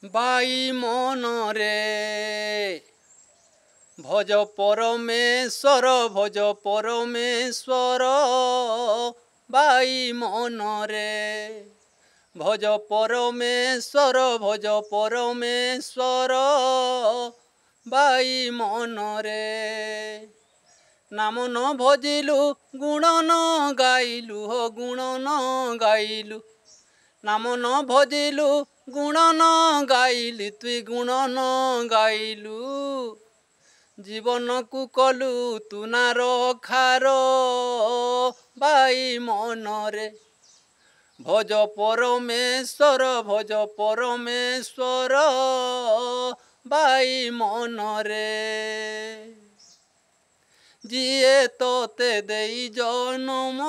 By मन रे भज परमेश्वर भज परमेश्वर बाई मन रे भज परमेश्वर भज परमेश्वर बाई मन रे नाम न भजिलु गुण न गाइलु हो गुण न गाइलु नाम न भजिलु गुण न गाइली तुई गुण न गाइलु जीवन को कलु तू ना रखार बाई मन रे भज परमेश्वर भज परमेश्वर बाई मन रे जिए तोते देई जनम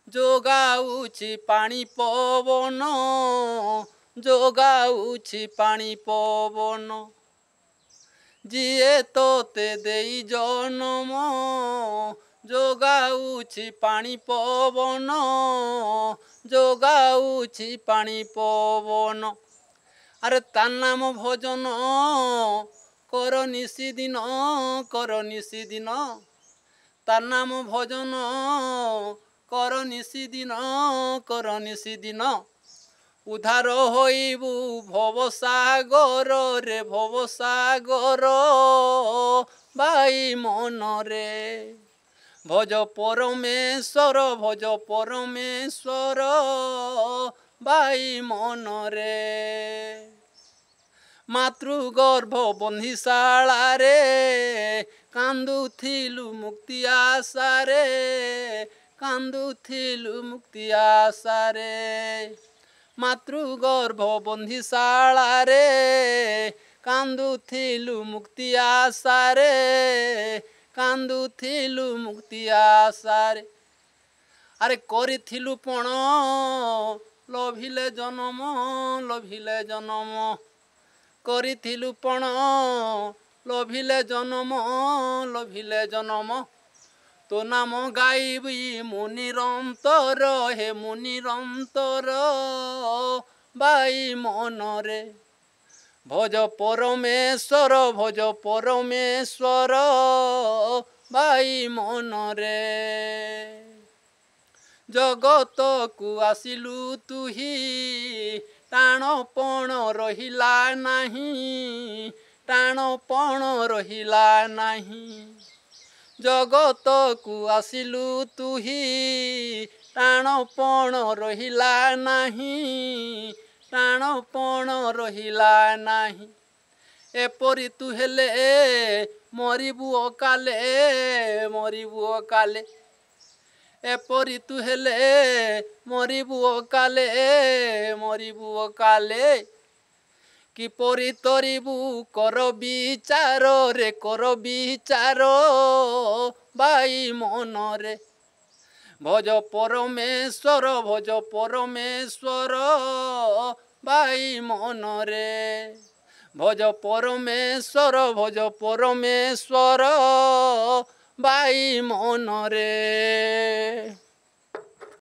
जोगाउछि पानी पवन जोगाउछि पानी पवन जिए तोते देई जनम जोगाउछि पानी पवन जोगाउछि पानी पवन अरे तार नाम भजन कर निशिदिन कर निशिदिन तार नाम भजन कर निशिदिन कर निशिदिन उद्धार होइबु भवसागर रे भवसागर बाई मन रे भज परमेश्वर भज परमेश्वर बाई मन रे मातृगर्भ बंधीशाला रे कांदुथिलु मुक्ति आशा रे कांदुथिलु मुक्ति आशा रे मातृगर्भ बंधीशाला रे कांदुथिलु मुक्ति आशा रे कांदुथिलु मुक्ति आशा रे अरे करिथिलु पण लभिले जन्म करिथिलु पण लभिले जन्म तो नाम गाइबी मुनिरंतर हे मुनिरंतर बाई मन रे भज परमेश्वर बाई मन रे जगत को आसिलु तुही टाणपण रहिला नाही टाणपण रहिला नाही जगत को आसिलु तुही टाणपण रहिला नाही टाणपण रहिला नाही एपरि तु हेले मरिबु अकाले एपरि तु हेले मरिबु अकाले किपरि तरिबु कर विचार रे कर विचार बाई मन रे भज परमेश्वर बाई मन रे भज परमेश्वर बाई मन रे।